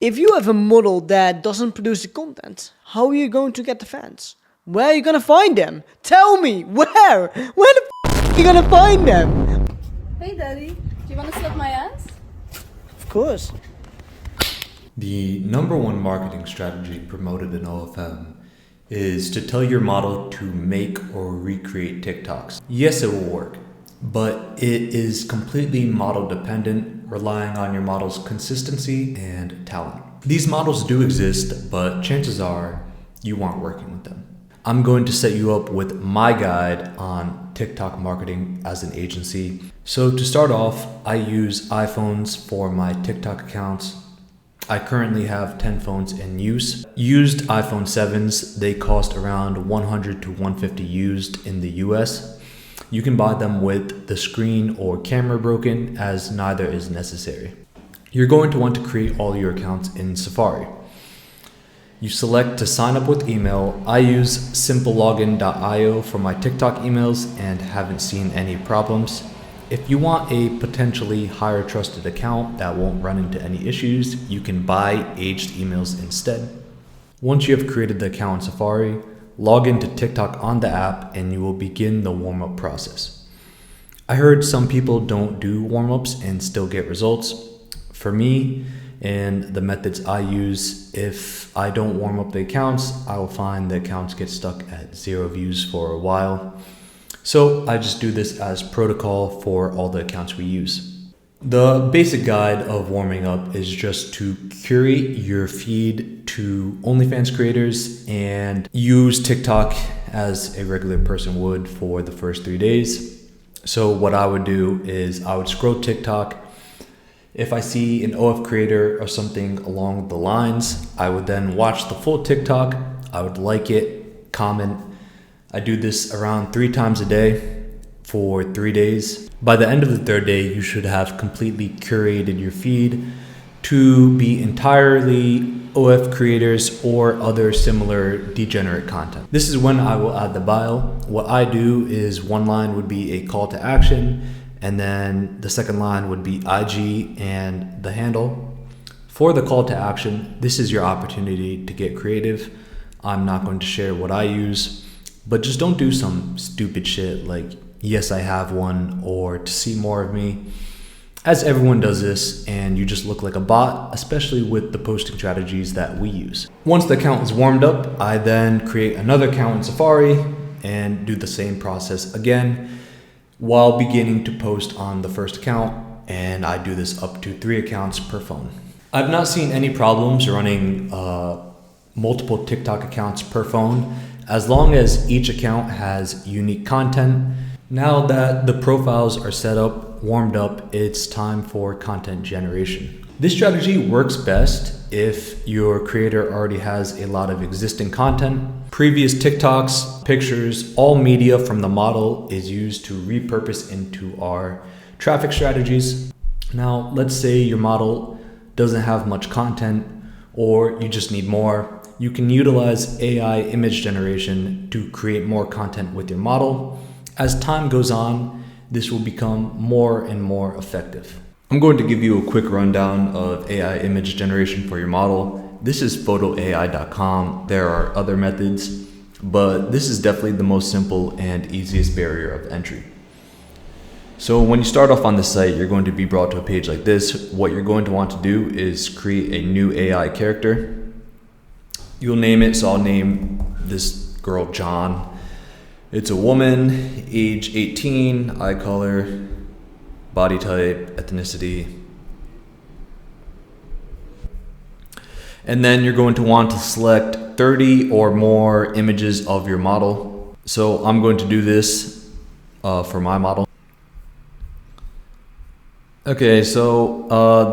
If you have a model that doesn't produce the content, how are you going to get the fans? Where are you gonna find them? Tell me, where? Where the are you gonna find them? Hey daddy, do you want to slap my ass? Of course. The number one marketing strategy promoted in OFM is to tell your model to make or recreate TikToks. Yes, it will work, but it is completely model dependent, relying on your model's consistency and talent. These models do exist, but chances are you aren't working with them. I'm going to set you up with my guide on TikTok marketing as an agency. So to start off, I use iPhones for my TikTok accounts. I currently have 10 phones in use. Used iPhone 7s, they cost around 100 to 150 used in the US. You can buy them with the screen or camera broken, as neither is necessary. You're going to want to create all your accounts in Safari. You select to sign up with email. I use simplelogin.io for my TikTok emails and haven't seen any problems. If you want a potentially higher trusted account that won't run into any issues, you can buy aged emails instead. Once you have created the account in Safari, log into TikTok on the app and you will begin the warm-up process. I heard some people don't do warm-ups and still get results. For me and the methods I use, if I don't warm up the accounts, I will find the accounts get stuck at 0 views for a while. So I just do this as protocol for all the accounts we use. The basic guide of warming up is just to curate your feed to OnlyFans creators and use TikTok as a regular person would for the first 3 days. So what I would do is I would scroll TikTok. If I see an OF creator or something along the lines, I would then watch the full TikTok. I would like it, comment. I do this around 3 times a day for 3 days. By the end of the 3rd day, you should have completely curated your feed to be entirely OF creators or other similar degenerate content. This is when I will add the bio. What I do is one line would be a call to action, and then the second line would be IG and the handle. For the call to action, this is your opportunity to get creative. I'm not going to share what I use, but just don't do some stupid shit like, yes, I have one, or to see more of me, as everyone does this and you just look like a bot, especially with the posting strategies that we use. Once the account is warmed up, I then create another account in Safari and do the same process again while beginning to post on the first account, and I do this up to 3 accounts per phone. I've not seen any problems running multiple TikTok accounts per phone, as long as each account has unique content. Now that the profiles are set up, warmed up, it's time for content generation. This strategy works best if your creator already has a lot of existing content. Previous TikToks, pictures, all media from the model is used to repurpose into our traffic strategies. Now, let's say your model doesn't have much content or you just need more. You can utilize AI image generation to create more content with your model. As time goes on, this will become more and more effective. I'm going to give you a quick rundown of AI image generation for your model. This is photoai.com. There are other methods, but this is definitely the most simple and easiest barrier of entry. So when you start off on the site, you're going to be brought to a page like this. What you're going to want to do is create a new AI character. You'll name it, so I'll name this girl John. It's a woman, age 18, eye color, body type, ethnicity. And then you're going to want to select 30 or more images of your model. So I'm going to do this for my model. Okay, so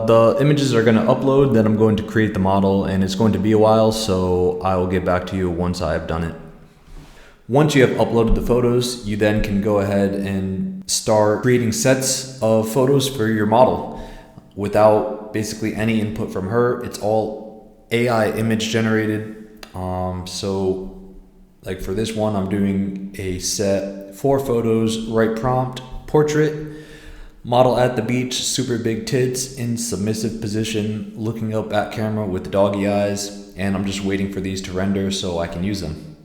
the images are going to upload, then I'm going to create the model, and it's going to be a while, so I will get back to you once I have done it. Once you have uploaded the photos, you then can go ahead and start creating sets of photos for your model without basically any input from her. It's all AI image generated. So like for this one, I'm doing a set 4 photos, right prompt, portrait. Model at the beach, super big tits, in submissive position, looking up at camera with doggy eyes, and I'm just waiting for these to render so I can use them.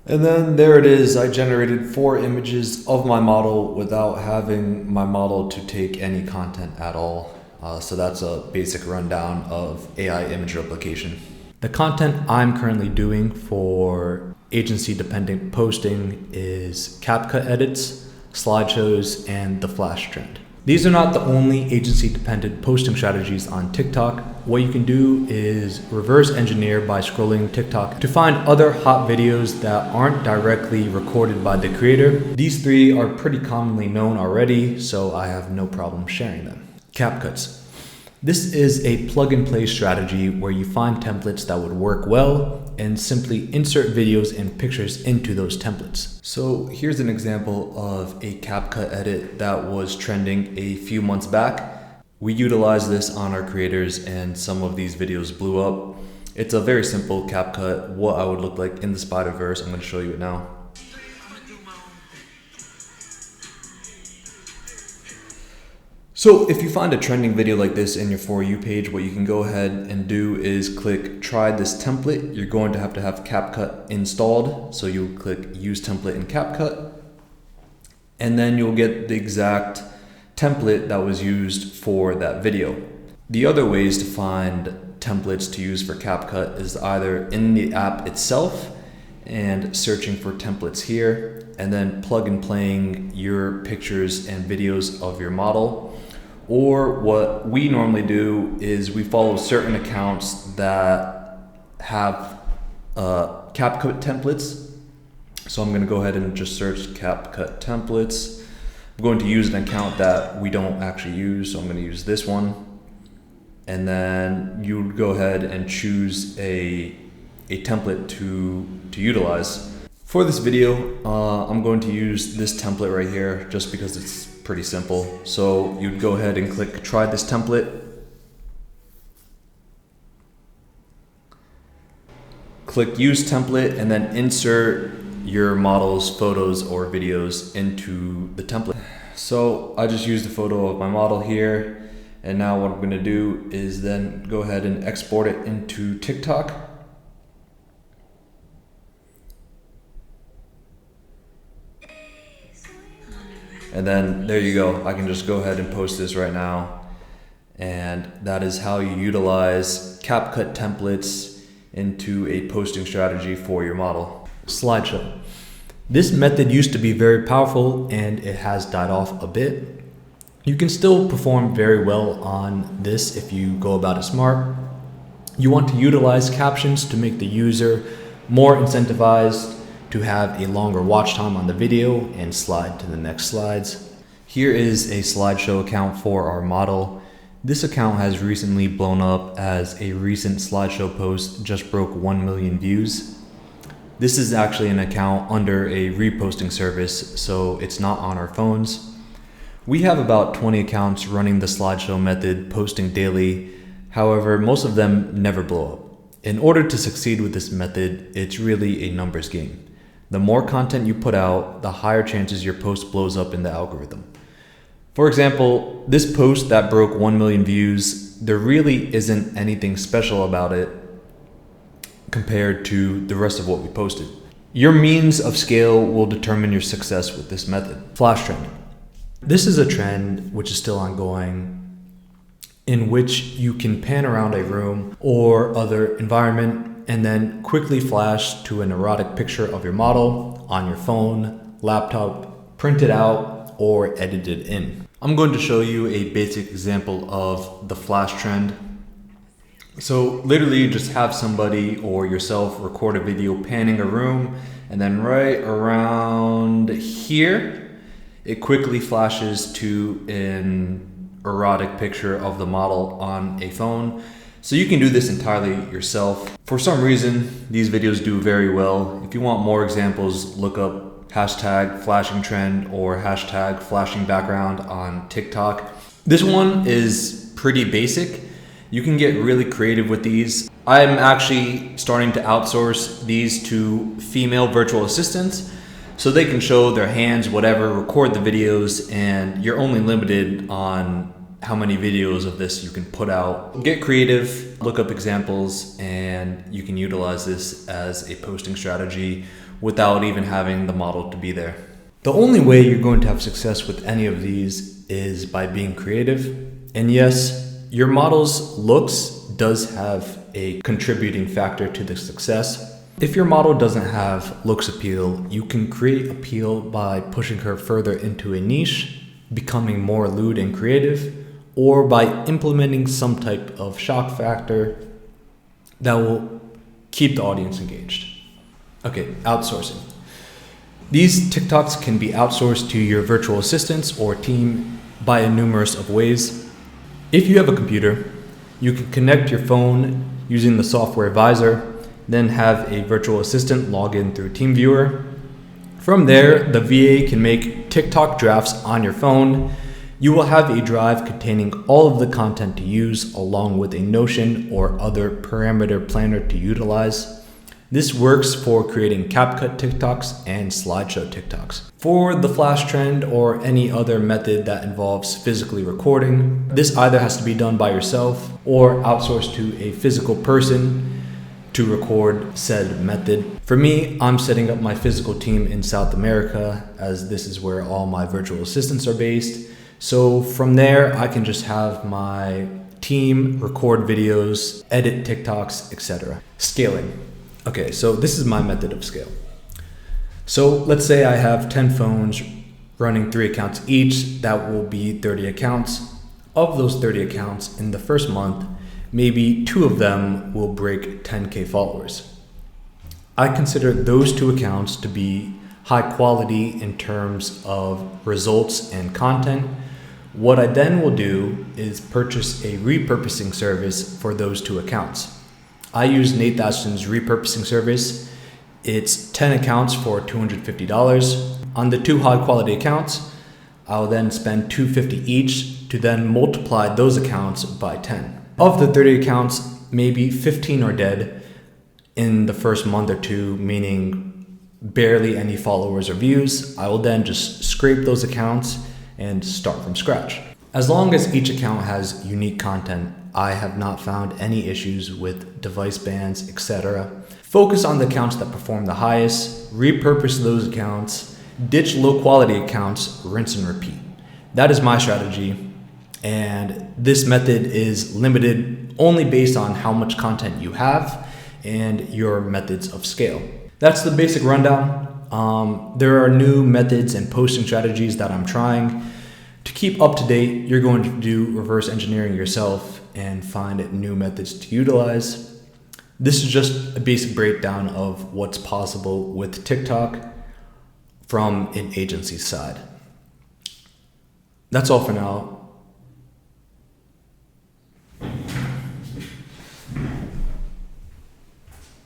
And then there it is. I generated 4 images of my model without having my model to take any content at all. So that's a basic rundown of AI image replication. The content I'm currently doing for agency-dependent posting is CapCut edits, slideshows, and the flash trend. These are not the only agency-dependent posting strategies on TikTok. What you can do is reverse engineer by scrolling TikTok to find other hot videos that aren't directly recorded by the creator. These 3 are pretty commonly known already, so I have no problem sharing them. CapCuts. This is a plug-and-play strategy where you find templates that would work well and simply insert videos and pictures into those templates. So here's an example of a CapCut edit that was trending a few months back. We utilized this on our creators and some of these videos blew up. It's a very simple CapCut, what I would look like in the Spider-Verse. I'm going to show you it now. So if you find a trending video like this in your For You page, what you can go ahead and do is click try this template. You're going to have CapCut installed. So you'll click use template in CapCut, and then you'll get the exact template that was used for that video. The other ways to find templates to use for CapCut is either in the app itself and searching for templates here, and then plug and playing your pictures and videos of your model. Or what we normally do is we follow certain accounts that have CapCut templates. So I'm going to go ahead and just search CapCut templates. I'm going to use an account that we don't actually use, so I'm going to use this one. And then you go ahead and choose a template to utilize. For this video, I'm going to use this template right here just because it's pretty simple. So you'd go ahead and click try this template. Click use template and then insert your model's photos or videos into the template. So I just used a photo of my model here, and now what I'm going to do is then go ahead and export it into TikTok. And then there you go. I can just go ahead and post this right now. And that is how you utilize CapCut templates into a posting strategy for your model. Slideshow. This method used to be very powerful and it has died off a bit. You can still perform very well on this if you go about it smart. You want to utilize captions to make the user more incentivized to have a longer watch time on the video and slide to the next slides. Here is a slideshow account for our model. This account has recently blown up as a recent slideshow post just broke 1 million views. This is actually an account under a reposting service, so it's not on our phones. We have about 20 accounts running the slideshow method, posting daily. However, most of them never blow up. In order to succeed with this method, it's really a numbers game. The more content you put out, the higher chances your post blows up in the algorithm. For example, this post that broke 1 million views, there really isn't anything special about it compared to the rest of what we posted. Your means of scale will determine your success with this method. Flash trend. This is a trend which is still ongoing, in which you can pan around a room or other environment and then quickly flash to an erotic picture of your model on your phone, laptop, print it out, or edit it in. I'm going to show you a basic example of the flash trend. So literally you just have somebody or yourself record a video panning a room, and then right around here, it quickly flashes to an erotic picture of the model on a phone. So you can do this entirely yourself. For some reason, these videos do very well. If you want more examples, look up hashtag flashing trend or hashtag flashing background on TikTok. This one is pretty basic. You can get really creative with these. I'm actually starting to outsource these to female virtual assistants. So they can show their hands, whatever, record the videos, and you're only limited on how many videos of this you can put out. Get creative, look up examples, and you can utilize this as a posting strategy without even having the model to be there. The only way you're going to have success with any of these is by being creative. And yes, your model's looks does have a contributing factor to the success. If your model doesn't have looks appeal, you can create appeal by pushing her further into a niche, becoming more lewd and creative, or by implementing some type of shock factor that will keep the audience engaged. Okay, outsourcing. These TikToks can be outsourced to your virtual assistants or team by numerous of ways. If you have a computer, you can connect your phone using the software advisor, then have a virtual assistant log in through TeamViewer. From there, the VA can make TikTok drafts on your phone. You will have a drive containing all of the content to use, along with a Notion or other parameter planner to utilize. This works for creating CapCut TikToks and slideshow TikToks. For the flash trend or any other method that involves physically recording, this either has to be done by yourself or outsourced to a physical person to record said method. For me, I'm setting up my physical team in South America, as this is where all my virtual assistants are based. So from there, I can just have my team record videos, edit TikToks, etc. Scaling. Okay, so this is my method of scale. So let's say I have 10 phones running 3 accounts each. That will be 30 accounts. Of those 30 accounts in the first month, maybe 2 of them will break 10K followers. I consider those 2 accounts to be high quality in terms of results and content. What I then will do is purchase a repurposing service for those 2 accounts. I use Nate Thatchton's repurposing service. It's 10 accounts for $250. On the 2 high quality accounts, I'll then spend $250 each to then multiply those accounts by 10. Of the 30 accounts, maybe 15 are dead in the first month or 2, meaning barely any followers or views. I will then just scrape those accounts and start from scratch. As long as each account has unique content, I have not found any issues with device bans, etc. Focus on the accounts that perform the highest, repurpose those accounts, ditch low quality accounts, rinse and repeat. That is my strategy. And this method is limited only based on how much content you have and your methods of scale. That's the basic rundown. There are new methods and posting strategies that I'm trying. To keep up to date, you're going to do reverse engineering yourself and find new methods to utilize. This is just a basic breakdown of what's possible with TikTok from an agency side. That's all for now.